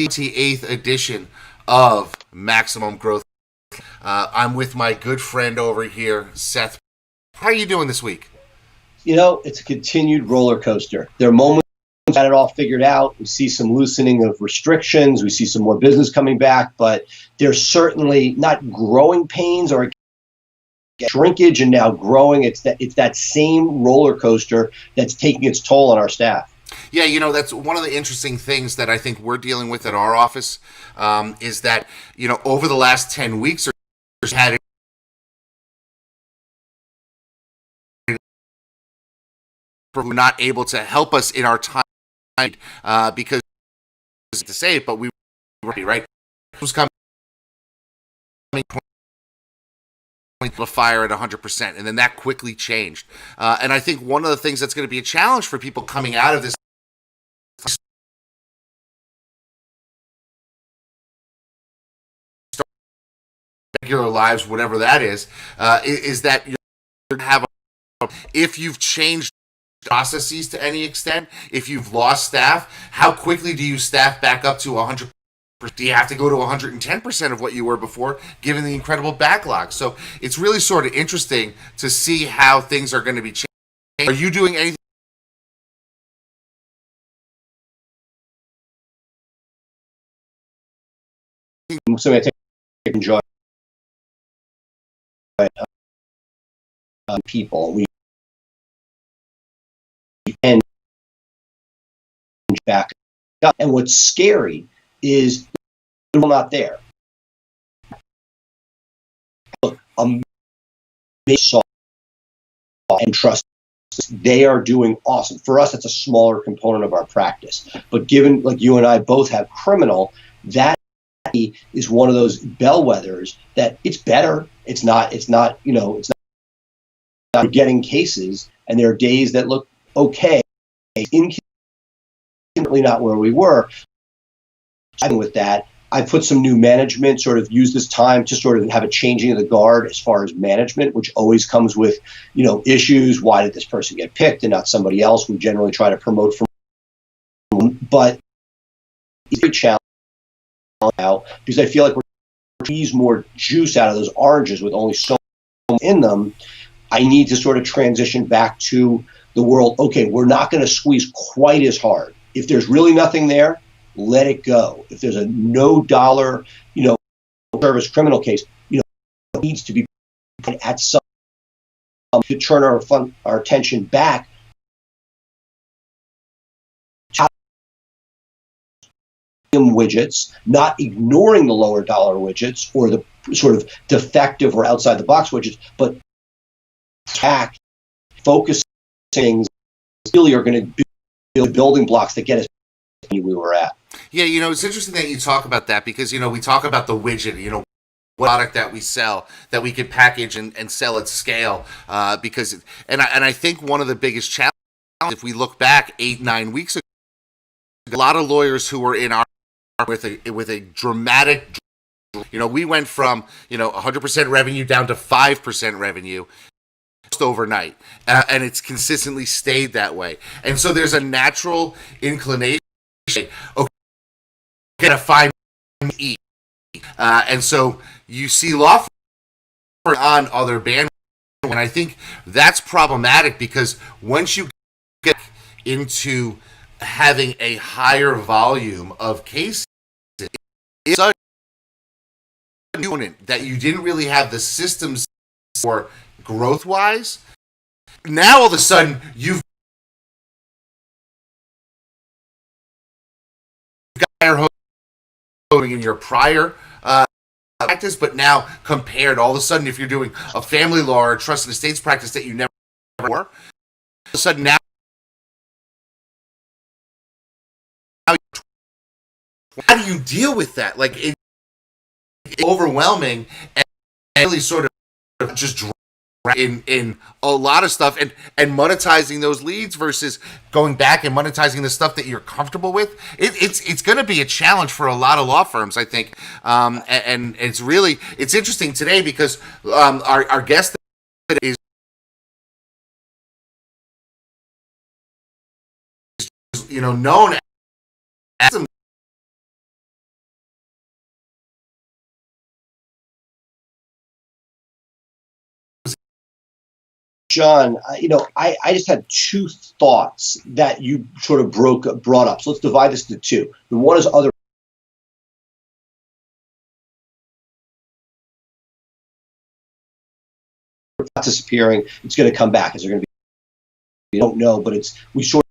28th edition of Maximum Growth. I'm with my good friend over here, Seth. How are you doing this week? It's a continued roller coaster. There are moments we got it all figured out. We see some loosening of restrictions. We see some more business coming back, but there's certainly not growing pains or shrinkage and now growing. It's that same roller coaster that's taking its toll on our staff. Yeah, that's one of the interesting things that I think we're dealing with at our office is that, over the last 10 weeks or had were not able to help us in our time because to say it, but we were right. It was coming to fire at 100%, and then that quickly changed. And I think one of the things that's going to be a challenge for people coming out of this regular lives, whatever that is that you're going to have if you've changed processes to any extent, if you've lost staff, how quickly do you staff back up to 100%? Do you have to go to 110% of what you were before, given the incredible backlog? So it's really sort of interesting to see how things are going to be changed. Are you doing anything? So I take enjoy people. We end back up, and what's scary is we're not there. Look, and trust. They are doing awesome. For us, it's a smaller component of our practice. But given, like you and I both have criminal, that is one of those bellwethers that it's better. It's not, we're getting cases, and there are days that look okay, inconveniently not where we were. With that, I put some new management, sort of use this time to sort of have a changing of the guard as far as management, which always comes with, issues. Why did this person get picked and not somebody else? We generally try to promote from, but it's a challenge now because I feel like we're squeeze more juice out of those oranges with only so much in them. I need to sort of transition back to the world. Okay, we're not going to squeeze quite as hard. If there's really nothing there, let it go. If there's a no dollar, service criminal case, it needs to be at some to turn our attention back to widgets, not ignoring the lower dollar widgets or the sort of defective or outside the box widgets, but focusing really are going to be the building blocks that get us where we were at. Yeah, it's interesting that you talk about that because, we talk about the widget, product that we sell that we could package and sell at scale because, I think one of the biggest challenges, if we look back 8-9 weeks ago, a lot of lawyers who were in our with a dramatic, we went from, 100% revenue down to 5% revenue overnight, and it's consistently stayed that way. And so there's a natural inclination, okay, to find E. And so you see law firms on other bandwagon, and I think that's problematic because once you get into having a higher volume of cases, it's a unit that you didn't really have the systems for growth-wise. Now all of a sudden you've got higher in your prior practice, but now compared, all of a sudden, if you're doing a family law or a trust and estates practice that you never were, all of a sudden now, how do you deal with that? Like, it's overwhelming and really sort of just in a lot of stuff and monetizing those leads versus going back and monetizing the stuff that you're comfortable with. It's going to be a challenge for a lot of law firms, I think. And it's interesting today because our guest is known as John, I just had two thoughts that you sort of brought up. So let's divide this into two. The one is other not disappearing. It's going to come back. Is there going to be? We don't know, but we sort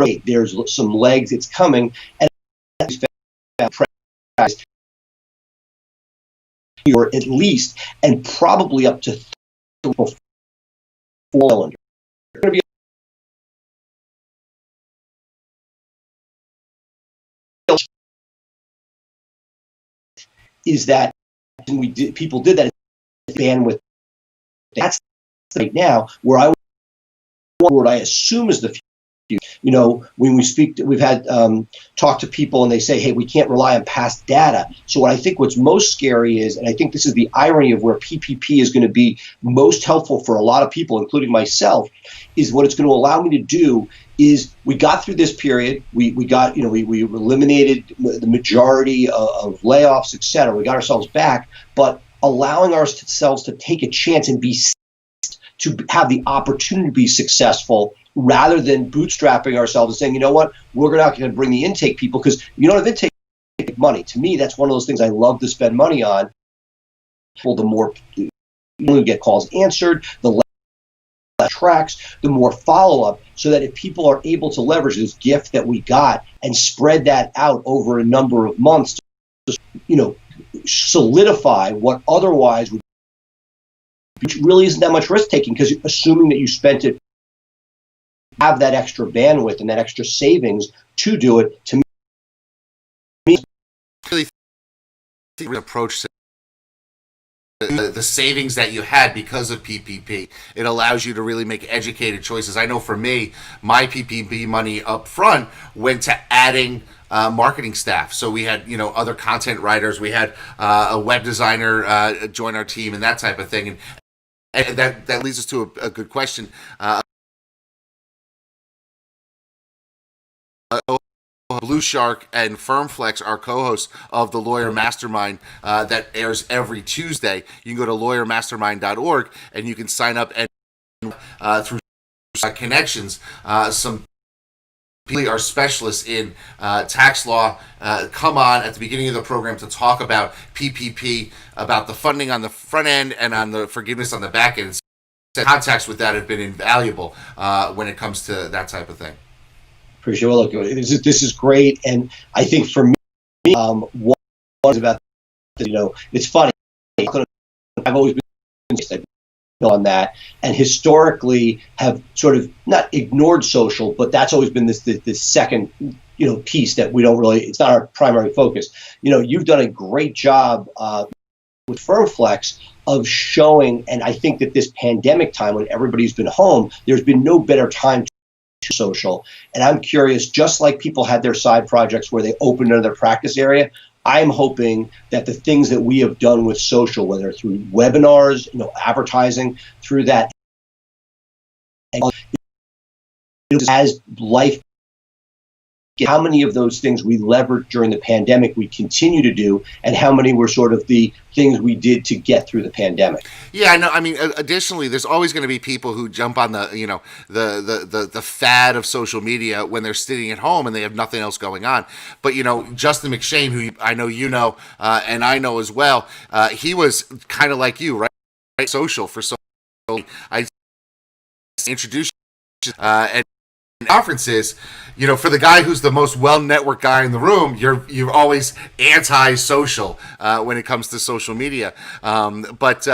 of there's some legs. It's coming, and or at least, and probably up to 4 cylinder. Is that people did that bandwidth? That's right now where what I assume is the future. When we speak, we've had talk to people and they say, hey, we can't rely on past data. So what I think what's most scary is, and I think this is the irony of where PPP is going to be most helpful for a lot of people, including myself, is what it's going to allow me to do is we got through this period. We eliminated the majority of layoffs, et cetera. We got ourselves back, but allowing ourselves to take a chance and to have the opportunity to be successful rather than bootstrapping ourselves and saying, you know what, we're not going to bring the intake people because you don't have intake money. To me, that's one of those things I love to spend money on. Well, the more you get calls answered, the less tracks, the more follow-up, so that if people are able to leverage this gift that we got and spread that out over a number of months to, solidify what otherwise would, which really isn't that much risk taking because assuming that you spent it, have that extra bandwidth and that extra savings to do it, to me, really approach the savings that you had because of PPP. It allows you to really make educated choices. I know for me, my PPP money up front went to adding marketing staff. So we had, other content writers. We had a web designer join our team and that type of thing. And that leads us to a good question. Blue Shark and Firmflex are co-hosts of the Lawyer Mastermind that airs every Tuesday. You can go to lawyermastermind.org and you can sign up and through connections. Some people are specialists in tax law come on at the beginning of the program to talk about PPP, about the funding on the front end and on the forgiveness on the back end. Contacts with that have been invaluable when it comes to that type of thing. Appreciate it. Well, look, this is great, and I think for me, one is about it's funny. I've always been on that, and historically have sort of not ignored social, but that's always been this second piece that we don't really. It's not our primary focus. You've done a great job with Firmflex of showing, and I think that this pandemic time when everybody's been home, there's been no better time to social. And I'm curious, just like people had their side projects where they opened another practice area, I'm hoping that the things that we have done with social, whether through webinars, advertising, through that, as life, how many of those things we leveraged during the pandemic we continue to do, and how many were sort of the things we did to get through the pandemic. Yeah, I know. I mean, additionally, there's always going to be people who jump on the the fad of social media when they're sitting at home and they have nothing else going on. But Justin McShane, who I know and I know as well, he was kind of like you, right? Social for so I introduced and conferences, for the guy who's the most well-networked guy in the room, you're always anti-social when it comes to social media. But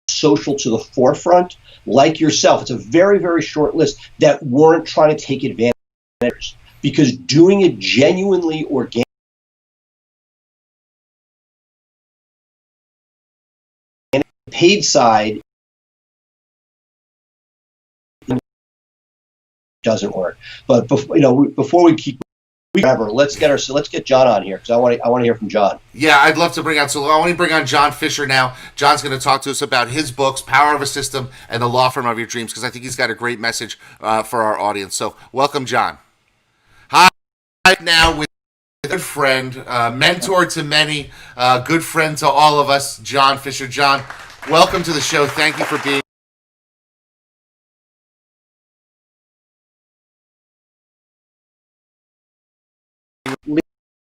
social to the forefront, like yourself, it's a very, very short list that weren't trying to take advantage of others, because doing it genuinely organic. Paid side doesn't work. But before we keep whatever, let's get John on here because I want to hear from John. Yeah, I'd love to bring on. So I want to bring on John Fisher now. John's going to talk to us about his books, Power of a System, and the Law Firm of Your Dreams, because I think he's got a great message for our audience. So welcome, John. Hi, now with good friend, mentor to many, good friend to all of us, John Fisher. John, welcome to the show. Thank you for being.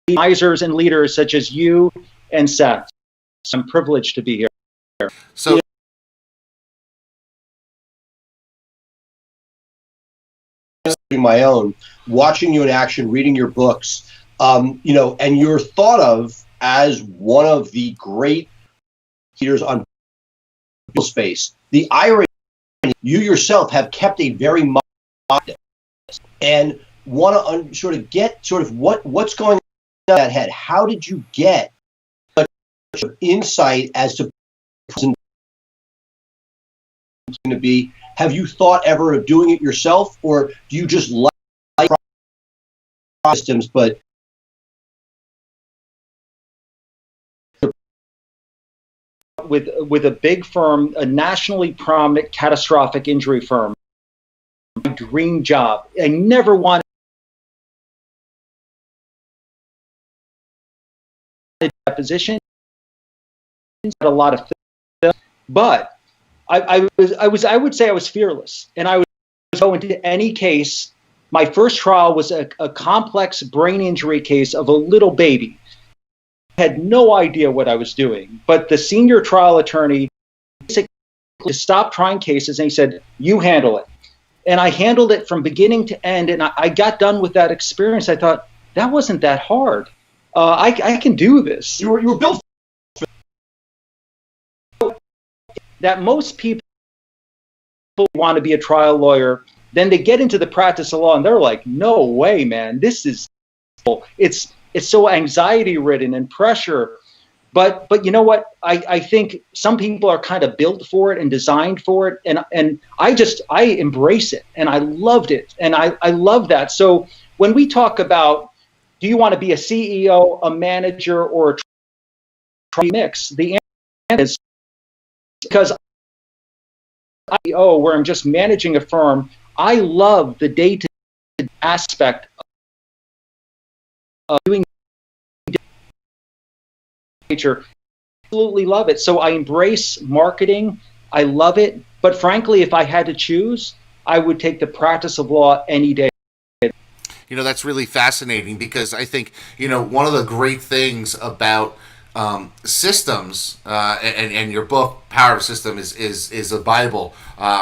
Advisors and leaders such as you and Seth. I'm privileged to be here. So, my own, watching you in action, reading your books, and you're thought of as one of the great leaders on space. The irony, you yourself have kept a very modest and want to get what's going on in that head. How did you get insight as to going to be? Have you thought ever of doing it yourself, or do you just like systems? But with a big firm, a nationally prominent catastrophic injury firm, my dream job. I never wanted that position. Had a lot of things, but I would say I was fearless, and I would go into any case. My first trial was a complex brain injury case of a little baby. I had no idea what I was doing, but the senior trial attorney basically stopped trying cases, and he said, "You handle it." And I handled it from beginning to end, and I got done with that experience. I thought, that wasn't that hard. I can do this. You were built. That most people want to be a trial lawyer, then they get into the practice of law and they're like, no way, man, this is, it's so anxiety ridden and pressure. But you know what? I think some people are kind of built for it and designed for it. And I embrace it, and I loved it. And I love that. So when we talk about, do you want to be a CEO, a manager, or a trial mix? The answer is, because where I'm just managing a firm, I love the day-to-day aspect of doing nature. Absolutely love it. So I embrace marketing. I love it. But frankly, if I had to choose, I would take the practice of law any day. That's really fascinating, because I think, one of the great things about systems, and your book Power of System is a Bible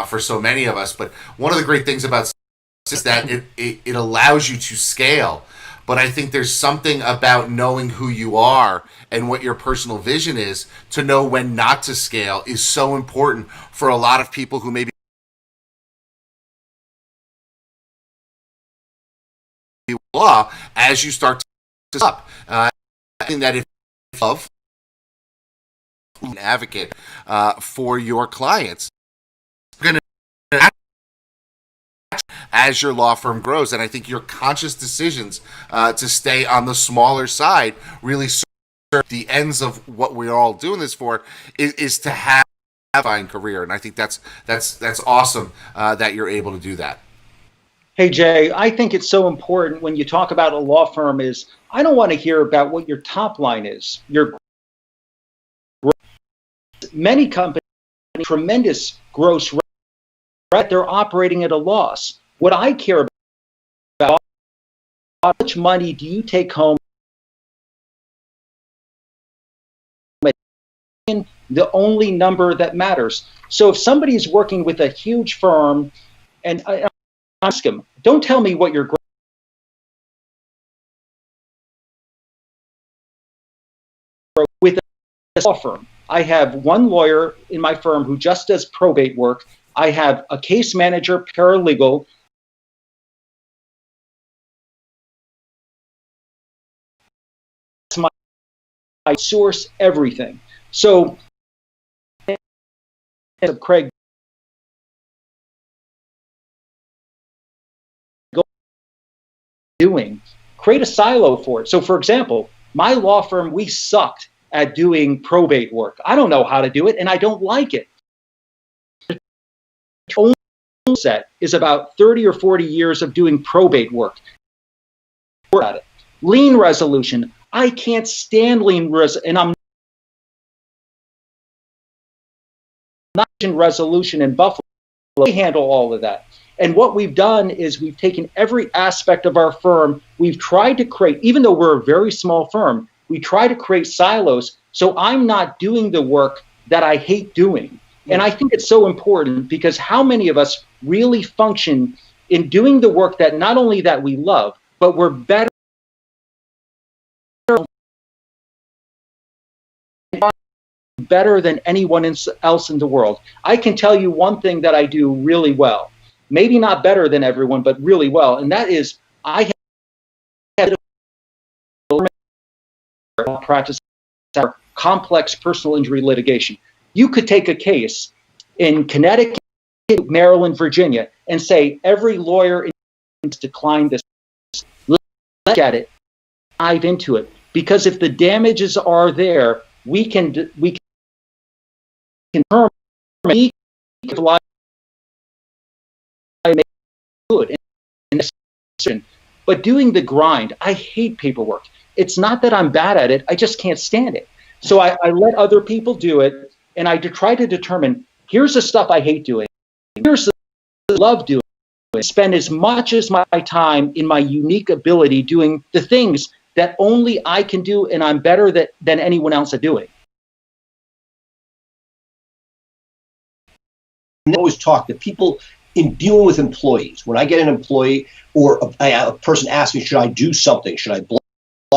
for so many of us. But one of the great things about is that it allows you to scale. But I think there's something about knowing who you are and what your personal vision is, to know when not to scale, is so important for a lot of people who maybe law as you start to up. I think that if you love an advocate for your clients, you're going to, as your law firm grows, and I think your conscious decisions to stay on the smaller side really serve the ends of what we're all doing this for, is to have a fine career. And I think that's awesome that you're able to do that. Hey, Jay, I think it's so important when you talk about a law firm is, I don't want to hear about what your top line is. Many companies, tremendous gross revenue, they're operating at a loss. What I care about, how much money do you take home? The only number that matters. So if somebody is working with a huge firm, and I ask him, don't tell me what your with a law firm. I have one lawyer in my firm who just does probate work. I have a case manager, paralegal. I source everything. So, Craig, create a silo for it. So, for example, my law firm, we sucked at doing probate work. I don't know how to do it, and I don't like it. The only set is about 30 or 40 years of doing probate work. At it. Lien resolution. I can't stand and I'm not in resolution in Buffalo. They handle all of that. And what we've done is we've taken every aspect of our firm. We've tried to create, even though we're a very small firm, we try to create silos. So I'm not doing the work that I hate doing. And I think it's so important because how many of us really function in doing the work that not only that we love, but we're better than anyone else in the world. I can tell you one thing that I do really well, maybe not better than everyone, but really well, and that is I have practice complex personal injury litigation. You could take a case in Connecticut, Maryland, Virginia, and say every lawyer declined this. Look at it, dive into it, because if the damages are there, we can make good. But doing the grind, I hate paperwork. It's not that I'm bad at it, I just can't stand it. So I let other people do it, and I try to determine, here's the stuff I hate doing, here's the stuff I love doing, spend as much as my time in my unique ability doing the things that only I can do, and I'm better than anyone else at doing. I always talk to people in dealing with employees. When I get an employee or a person asks me, should I do something? Should I blog,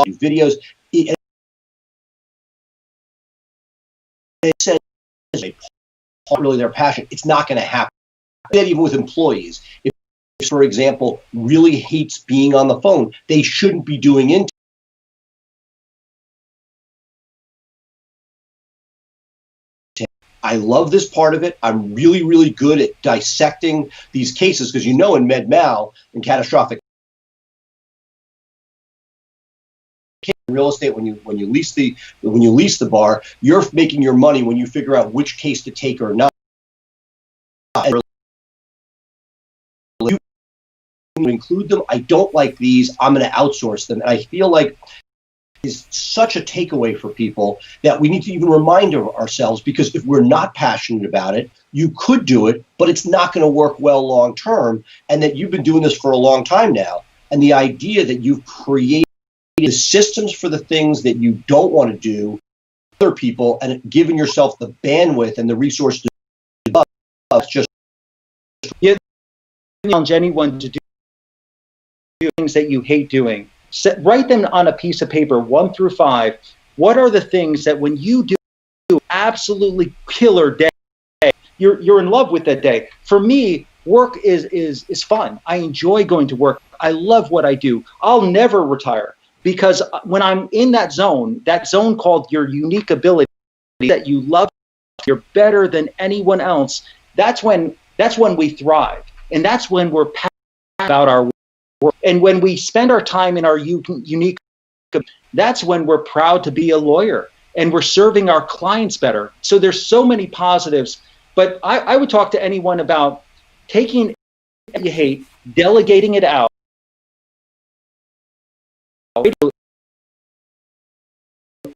do videos? It says really their passion. It's not going to happen. Even with employees, if, for example, really hates being on the phone, they shouldn't be doing it. I love this part of it. I'm really, really good at dissecting these cases because, in med mal and catastrophic real estate, when you lease the bar, you're making your money when you figure out which case to take or not. And you include them. I don't like these. I'm going to outsource them, and I feel like is such a takeaway for people that we need to even remind ourselves, because if we're not passionate about it, you could do it, but it's not going to work well long term, and that you've been doing this for a long time now. And the idea that you've created systems for the things that you don't want to do, other people, and giving yourself the bandwidth and the resource to do it's just challenge anyone to do things that you hate doing. Write them on a piece of paper, 1 through 5. What are the things that when you do absolutely killer day, you're in love with that day? For me, work is fun. I enjoy going to work. I love what I do. I'll never retire, because when I'm in that zone called your unique ability that you love, you're better than anyone else. That's when we thrive, and that's when we're passionate about our work. And when we spend our time in our unique, that's when we're proud to be a lawyer and we're serving our clients better. So there's so many positives, but I would talk to anyone about taking what you hate, delegating it out.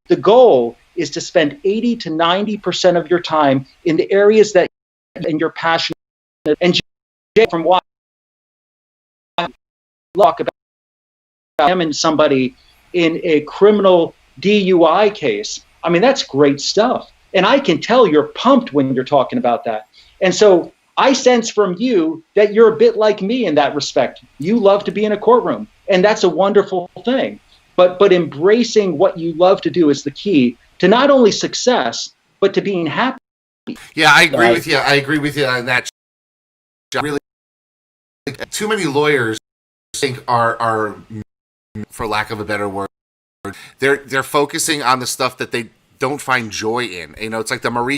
The goal is to spend 80 to 90% of your time in the areas that and you're passionate, and from what talk about examine somebody in a criminal DUI case. I mean, that's great stuff. And I can tell you're pumped when you're talking about that. And so I sense from you that you're a bit like me in that respect. You love to be in a courtroom, and that's a wonderful thing. But embracing what you love to do is the key to not only success, but to being happy. Yeah, I agree with you. I agree with you on that. Really, too many lawyers think are, for lack of a better word, they're focusing on the stuff that they don't find joy in. It's like the Marie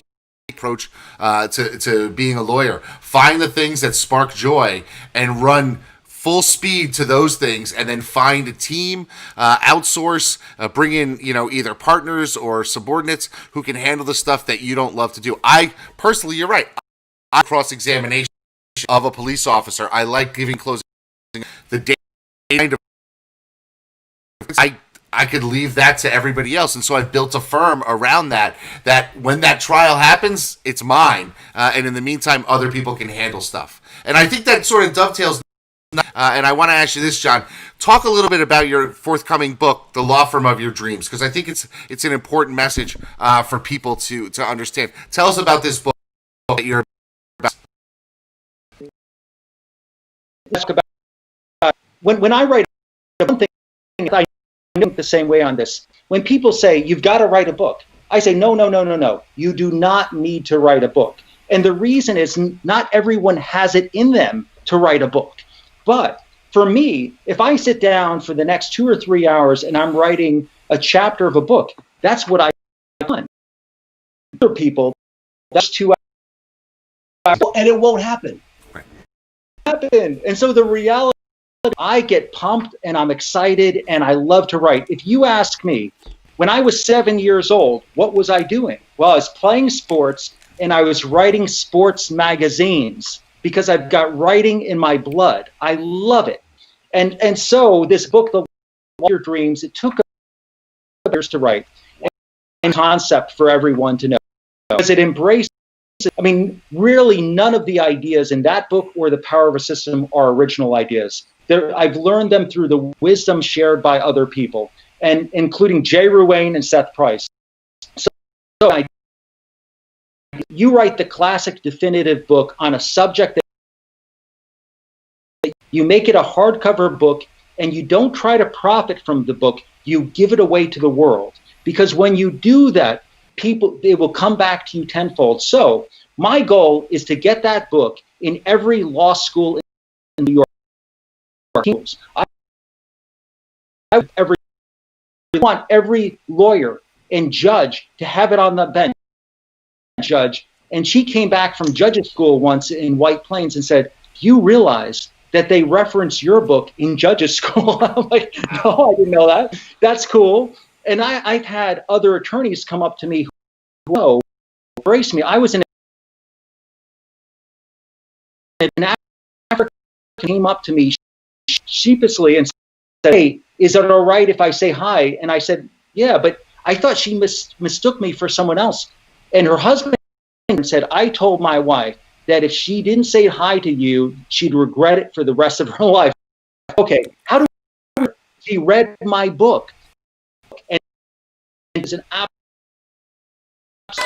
approach to being a lawyer. Find the things that spark joy and run full speed to those things, and then find a team, outsource, bring in either partners or subordinates who can handle the stuff that you don't love to do. I personally, you're right. I cross-examination of a police officer. I like giving closing the day kind of I could leave that to everybody else, and so I've built a firm around that. That when that trial happens, it's mine, and in the meantime, other people can handle stuff. And I think that sort of dovetails. And I want to ask you this, John. Talk a little bit about your forthcoming book, "The Law Firm of Your Dreams," because I think it's an important message for people to understand. Tell us about this book that you're about. When I write one thing, I think the same way on this. When people say you've got to write a book, I say no. You do not need to write a book, and the reason is not everyone has it in them to write a book. But for me, if I sit down for the next 2 or 3 hours and I'm writing a chapter of a book, that's what I've done. Other people, that's 2 hours. And it won't happen. And so the reality, I get pumped and I'm excited and I love to write. If you ask me, when I was 7 years old, what was I doing? Well, I was playing sports and I was writing sports magazines, because I've got writing in my blood. I love it. And so this book, The Law of Your Dreams, it took years to write, and concept for everyone to know. Because it embraced, I mean, really none of the ideas in that book or The Power of a System are original ideas. I've learned them through the wisdom shared by other people, and including Jay Ruane and Seth Price. So you write the classic definitive book on a subject that you make it a hardcover book, and you don't try to profit from the book. You give it away to the world, because when you do that, they will come back to you tenfold. So my goal is to get that book in every law school in New York. I want every lawyer and judge to have it on the bench. Judge, and she came back from judges school once in White Plains and said, "Do you realize that they reference your book in judges school?" I'm like, "No, I didn't know that. That's cool." And I've had other attorneys come up to me who embrace me. I was in an African came up to me sheepishly and said, "Hey, is it all right if I say hi?" And I said, "Yeah," but I thought she mistook me for someone else. And her husband said, "I told my wife that if she didn't say hi to you, she'd regret it for the rest of her life." Okay, how do she read my book? And it's an I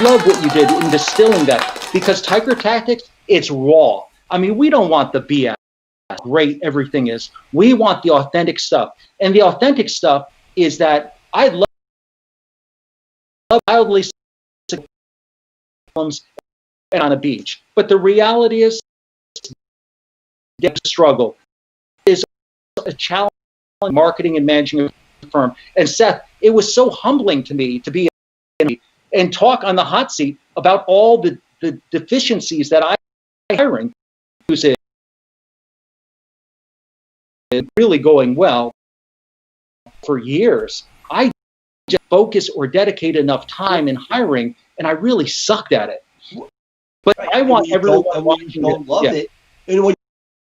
love what you did in distilling that, because Tiger Tactics, it's raw. I mean, we don't want the BS. Great, everything is. We want the authentic stuff. And the authentic stuff is that I love wildly and on a beach. But the reality is, the struggle is a challenge in marketing and managing a firm. And Seth, it was so humbling to me to be and talk on the hot seat about all the deficiencies that I hiring is really going well for years. I just focus or dedicate enough time in hiring, and I really sucked at it. But I want everyone watching don't love it. And when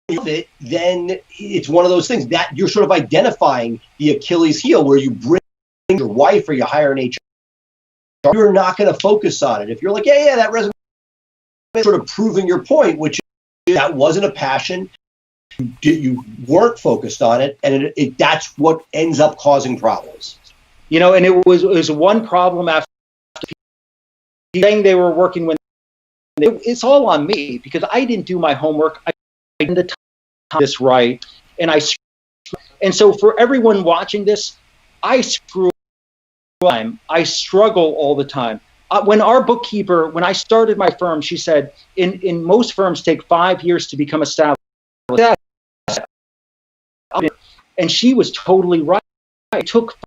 you love it, then it's one of those things that you're sort of identifying the Achilles heel, where you bring your wife or you hire an HR. You're not going to focus on it. If you're like, yeah, that resume, sort of proving your point, which is that wasn't a passion. You weren't focused on it, and that's what ends up causing problems. You know, and it was one problem after saying they were working when it's all on me, because I didn't do my homework. I didn't the time this right, and so for everyone watching this, I screw time. I struggle all the time. When our bookkeeper, when I started my firm, she said, in most firms take 5 years to become established. And she was totally right. It took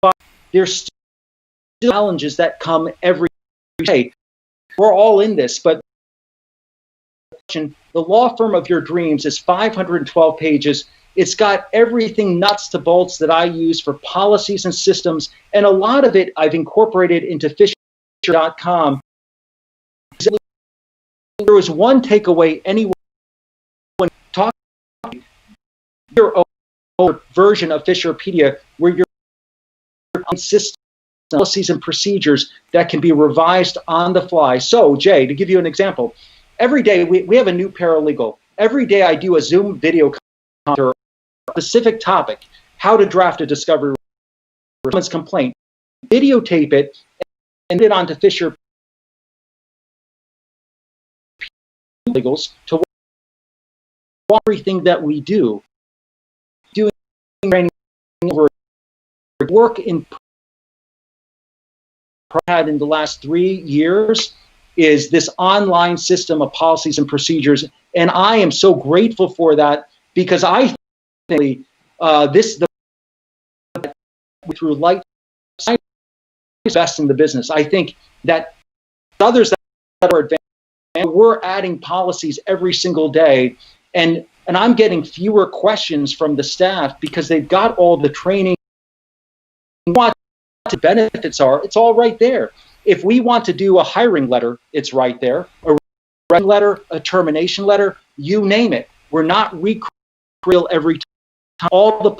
5 years. There's still challenges that come every day. We're all in this, but the law firm of your dreams is 512 pages. It's got everything nuts to bolts that I use for policies and systems, and a lot of it I've incorporated into Fisher.com. There was one takeaway anyone talking about. Your version of Fisherpedia where you're on system policies and procedures that can be revised on the fly. So, Jay, to give you an example, every day we have a new paralegal. Every day I do a Zoom video or a specific topic, how to draft a discovery complaint, videotape it, and put it onto Fisher legals to watch everything that we do. Doing training over work in had in the last 3 years is this online system of policies and procedures, and I am so grateful for that because I think through light science is best in the business. I think that others that are advanced, we're adding policies every single day, and I'm getting fewer questions from the staff because they've got all the training. What the benefits are, it's all right there. If we want to do a hiring letter, it's right there. A writing letter, a termination letter, you name it. We're not recreating every time. All the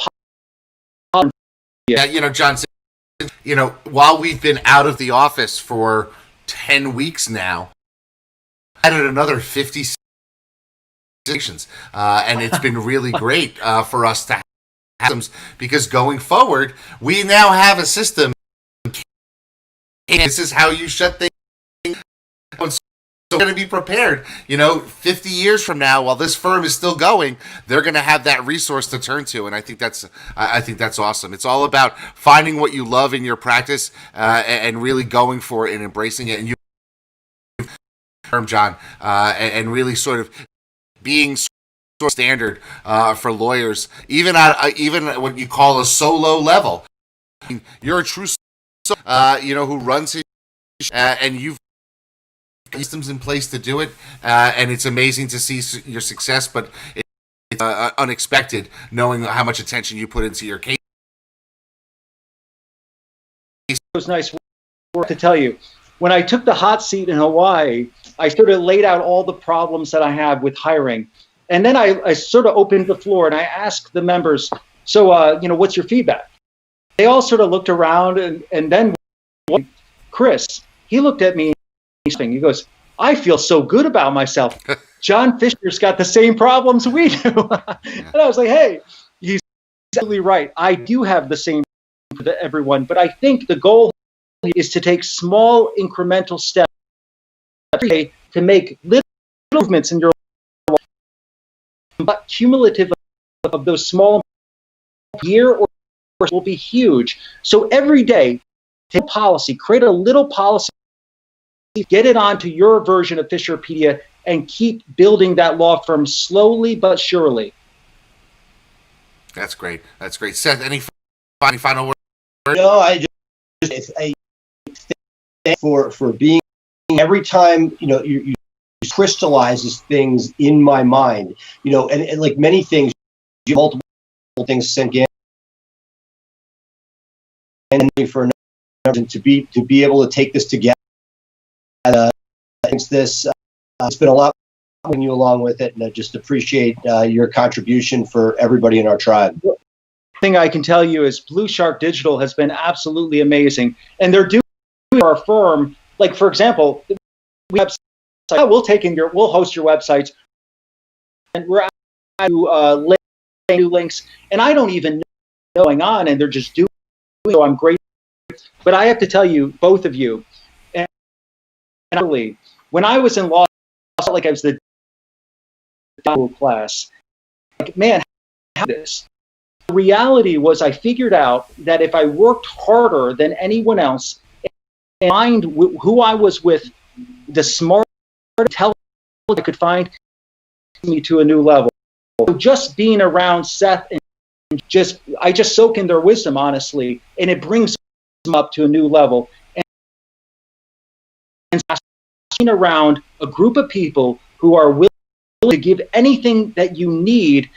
yeah, John, while we've been out of the office for 10 weeks now, added another 50 stations, and it's been really great for us to have systems because going forward, we now have a system. And this is how you shut things down. So we're going to be prepared. 50 years from now, while this firm is still going, they're going to have that resource to turn to, and I think that's awesome. It's all about finding what you love in your practice and really going for it and embracing it. And you, John, and really sort of being standard for lawyers, even what you call a solo level. You're a true, who runs his, and you've got systems in place to do it, and it's amazing to see your success. But it's unexpected, knowing how much attention you put into your case. It was nice work to tell you. When I took the hot seat in Hawaii, I sort of laid out all the problems that I have with hiring. And then I sort of opened the floor and I asked the members, so, what's your feedback? They all sort of looked around and then Chris, he looked at me and he goes, I feel so good about myself. John Fisher's got the same problems we do. And I was like, hey, he's absolutely right. I do have the same for everyone, but I think the goal is to take small incremental steps to make little movements in your life, but cumulative of those small year or will be huge. So every day, take a policy, create a little policy, get it onto your version of Fisherpedia, and keep building that law firm slowly but surely. That's great. That's great. Seth, any final words? No, I thank for being. Every time you crystallizes things in my mind, and like many things, multiple things sink in, and for another to be able to take this together. It's been a lot bringing you along with it, and I just appreciate your contribution for everybody in our tribe. The thing I can tell you is Blue Shark Digital has been absolutely amazing, and they're doing our firm. Like, for example, we have we'll host your websites, and we're to new links, and I don't even know what's going on, and they're just doing it. So I'm grateful. But I have to tell you, both of you, and when I was in law, I felt like I was the class. Like, man, how this? The reality was I figured out that if I worked harder than anyone else and find who I was with, the smart, intelligent I could find me to a new level. So just being around Seth and I just soak in their wisdom, honestly, and it brings them up to a new level. And being around a group of people who are willing to give anything that you need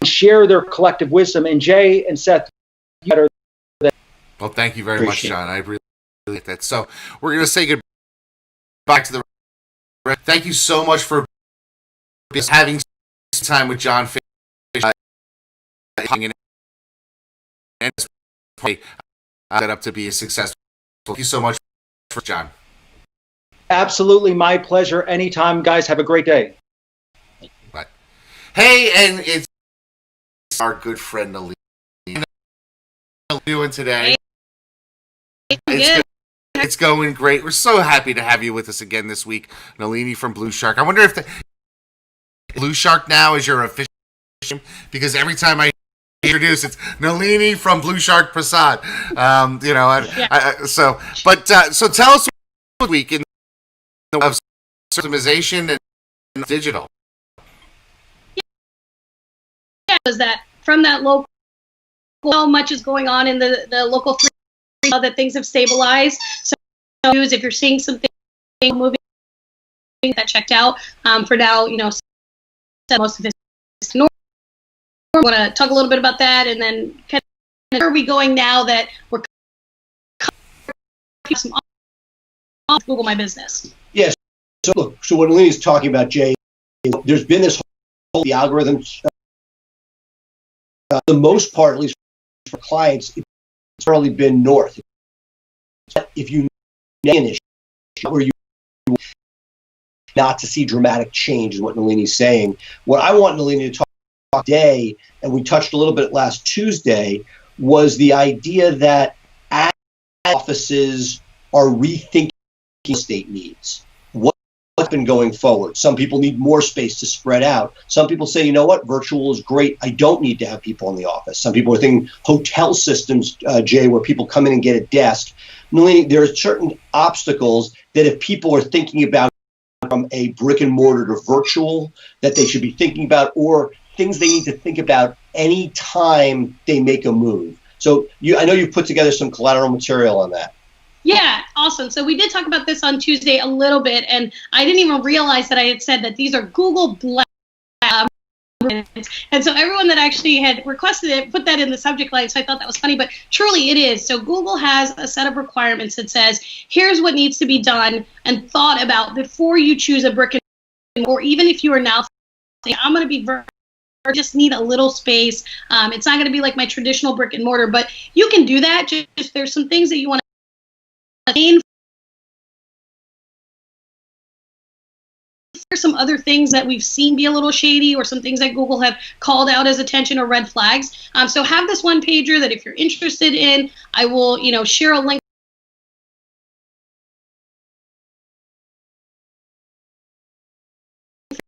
and share their collective wisdom. And Jay and Seth, well, thank you very much, John. I really like that. So we're going to say goodbye to the. Thank you so much for having time with John. pray set up to be a successful. Thank you so much, John. Absolutely, my pleasure. Anytime, guys. Have a great day. Bye. Hey, and it's our good friend Nalini. How are you doing today? It's going great. We're so happy to have you with us again this week, Nalini from Blue Shark. I wonder if the Blue Shark now is your official name, because every time I introduce it's Nalini from Blue Shark Prasad. So tell us what week in of customization and digital. Yeah, was that from that local? How much is going on in the local free that things have stabilized. So if you're seeing something moving that checked out for now, most of it is normal. I want to talk a little bit about that, and then kind of where are we going now that we're some off Google My Business. Yes. So look, so what Nalini's talking about, Jay, there's been this whole the algorithms. The most part, at least for clients, it's probably been north. If you an issue where you not to see dramatic change is what Nalini's saying. What I want Nalini to talk about today, and we touched a little bit last Tuesday, was the idea that offices are rethinking estate needs. What's been going forward? Some people need more space to spread out. Some people say, you know what, virtual is great. I don't need to have people in the office. Some people are thinking hotel systems, Jay, where people come in and get a desk. Nalini, there are certain obstacles that if people are thinking about from a brick and mortar to virtual, that they should be thinking about, or things they need to think about any time they make a move. So I know you've put together some collateral material on that. Yeah, awesome. So we did talk about this on Tuesday a little bit, and I didn't even realize that I had said that these are Google Black. And so everyone that actually had requested it put that in the subject line, so I thought that was funny, but truly it is. So Google has a set of requirements that says, here's what needs to be done and thought about before you choose a brick and mortar, or even if you are now saying, I'm going to be virtual, or just need a little space. It's not going to be like my traditional brick and mortar, but you can do that. Just there's some things that you want to there's some other things that we've seen be a little shady, or some things that Google have called out as attention or red flags. So have this one pager that if you're interested in, I will, share a link.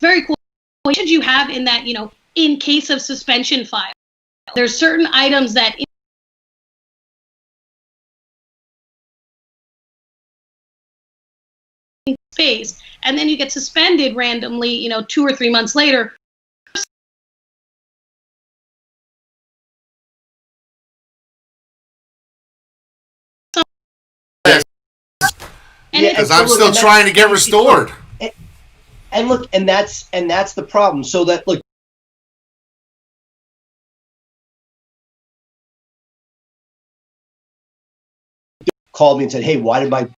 Very cool. What should you have in that, in case of suspension file? There's certain items that space, and then you get suspended randomly, 2 or 3 months later. Because I'm still trying to get restored. And look, and that's the problem. So that look, called me and said, "Hey, why did my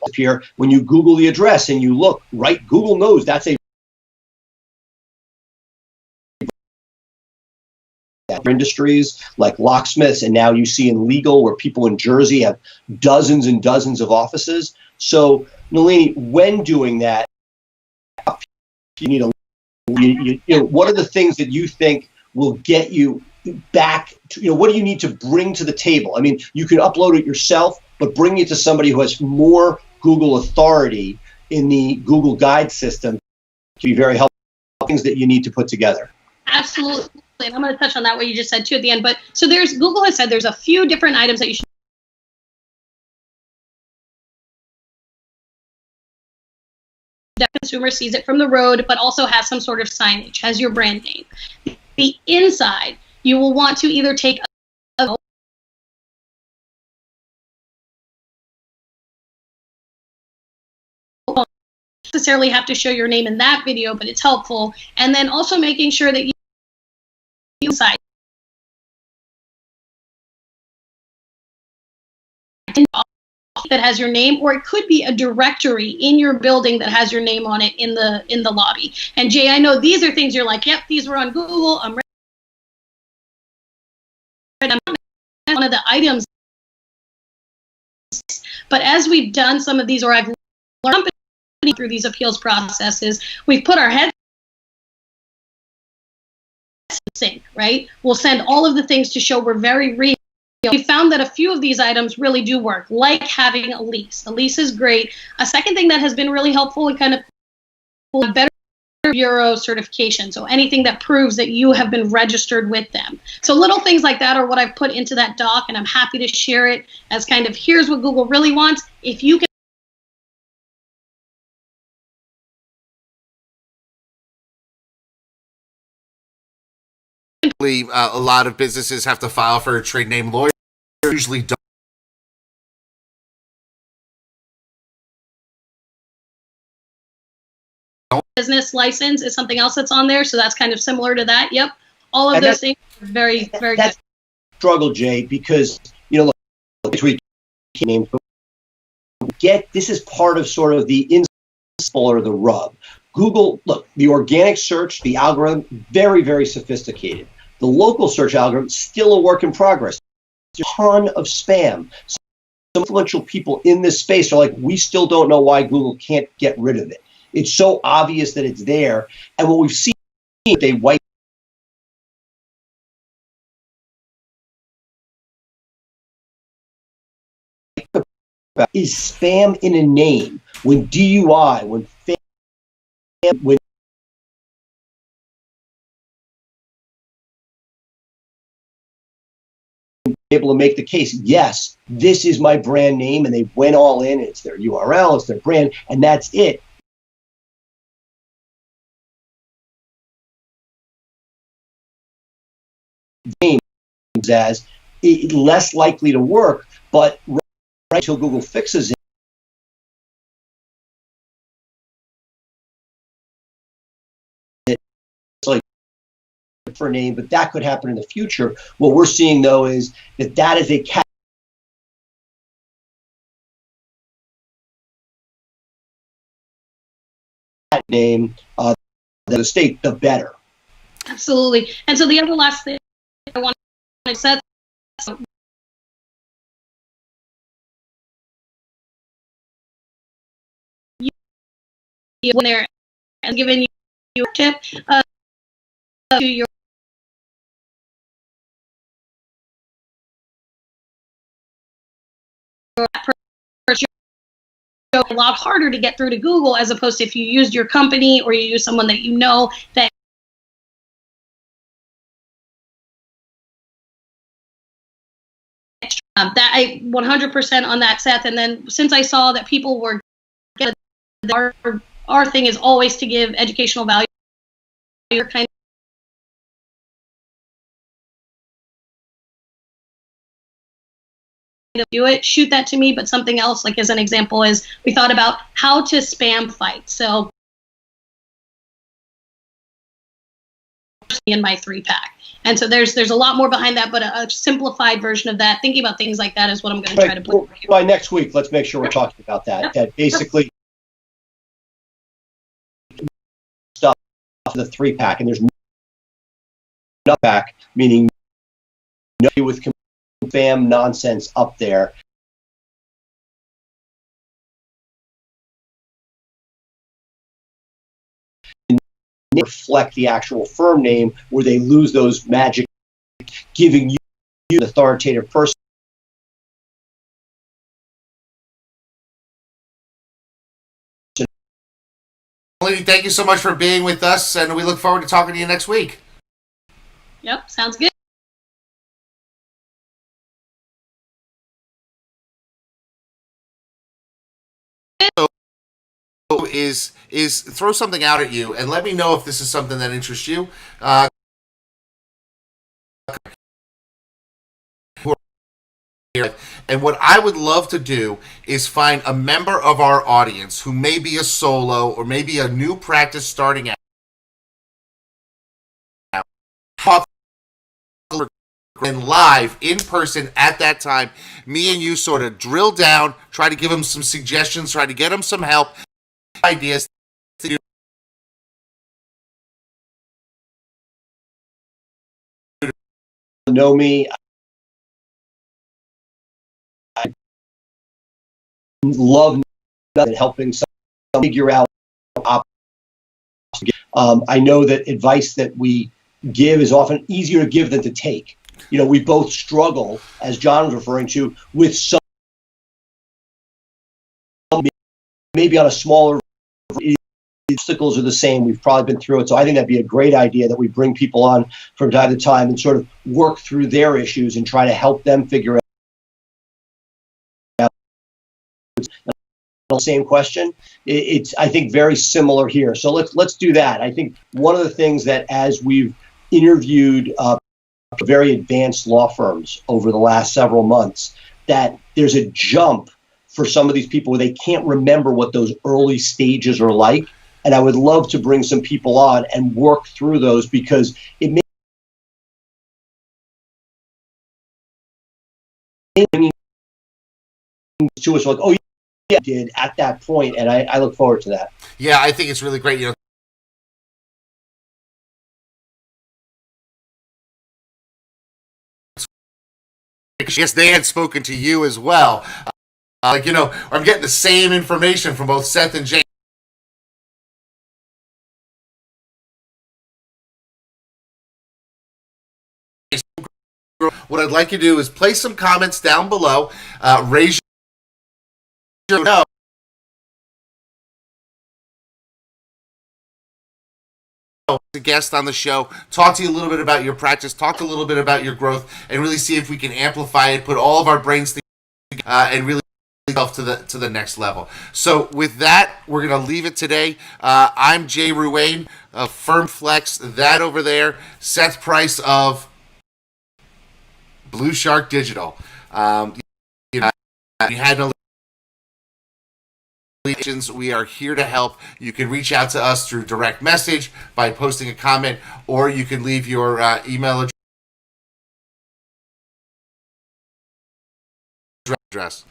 appear?" When you Google the address and you look, right, Google knows that's a industries like locksmiths, and now you see in legal where people in Jersey have dozens and dozens of offices. So, Nalini, when doing that, you need what are the things that you think will get you back to, what do you need to bring to the table? I mean, you can upload it yourself, but bring it to somebody who has more Google authority in the Google Guide system to be very helpful. Things that you need to put together. Absolutely. And I'm going to touch on that, what you just said too at the end. But so Google has said there's a few different items that you should. The consumer sees it from the road, but also has some sort of signage, has your brand name. The inside, you will want to either take necessarily have to show your name in that video, but it's helpful. And then also making sure that you inside that has your name, or it could be a directory in your building that has your name on it in the lobby. And Jay, I know these are things you're like, yep, these were on Google. I'm ready. items. But as we've done some of these, or I've learned through these appeals processes, we've put our heads in sync, right? We'll send all of the things to show we're very real. We found that a few of these items really do work, like having a lease. A lease is great. A second thing that has been really helpful and kind of better bureau certification. So anything that proves that you have been registered with them. So little things like that are what I've put into that doc, and I'm happy to share it as kind of, here's what Google really wants. If you can a lot of businesses have to file for a trade name lawyer. Usually don't. Business license is something else that's on there, so that's kind of similar to that. Yep, all of those things are very, very good. Struggle, Jay, because look, we names, but this is part of sort of the install or the rub. Google, look, the organic search, the algorithm, very, very sophisticated. The local search algorithm, still a work in progress. There's a ton of spam. Some influential people in this space are like, we still don't know why Google can't get rid of it. It's so obvious that it's there. And what we've seen, they wipe is spam in a name. When DUI, when able to make the case, yes, this is my brand name, and they went all in. It's their URL, it's their brand, and that's it. Name as less likely to work, but right until Google fixes it. It's like for a name, but that could happen in the future. What we're seeing though is that is a cat name. The state, the better. Absolutely. And so the other last thing I want to say, when they're giving you a tip to your person, a lot harder to get through to Google as opposed to if you used your company or you use someone that you know that that I 100% on that, Seth. And then since I saw that people were our thing is always to give educational value, kind of do it, shoot that to me. But something else, like as an example, is we thought about how to spam fight. So in my 3-pack. And so there's a lot more behind that, but a simplified version of that, thinking about things like that is what I'm going to try to put. Well, by next week, let's make sure we're talking about that. That basically stuff the 3-pack, and there's no pack, meaning no with spam nonsense up there. Reflect the actual firm name where they lose those magic, giving you the authoritative person. Nalini, thank you so much for being with us, and we look forward to talking to you next week. Yep, sounds good. Is throw something out at you and let me know if this is something that interests you. And what I would love to do is find a member of our audience who may be a solo or maybe a new practice starting out. And live in person at that time, me and you sort of drill down, try to give them some suggestions, try to get them some help, ideas. Know me. love helping someone figure out. I know that advice that we give is often easier to give than to take. We both struggle, as John was referring to, with some maybe on a smaller. Obstacles are the same. We've probably been through it. So I think that'd be a great idea that we bring people on from time to time and sort of work through their issues and try to help them figure out the same question. It's I think very similar here. So let's do that. I think one of the things that as we've interviewed very advanced law firms over the last several months, that there's a jump for some of these people where they can't remember what those early stages are like. And I would love to bring some people on and work through those because it may bring to us like, oh, yeah, I did at that point, and I look forward to that. Yeah, I think it's really great. Yes, they had spoken to you as well. I'm getting the same information from both Seth and James. What I'd like you to do is place some comments down below. Raise your no. A guest on the show, talk to you a little bit about your practice, talk a little bit about your growth, and really see if we can amplify it, put all of our brains together, and really to the next level. So with that, we're going to leave it today. I'm Jay Ruane of Firm Flex. That over there, Seth Price of Blue Shark Digital. We had no. We are here to help. You can reach out to us through direct message by posting a comment, or you can leave your email address.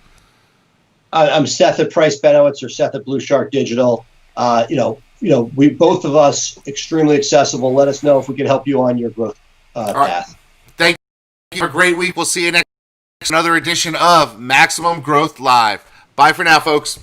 I'm Seth at Price Benowitz or Seth at Blue Shark Digital. We both of us extremely accessible. Let us know if we can help you on your growth path. Right. Thank you for a great week. We'll see you next another edition of Maximum Growth Live. Bye for now, folks.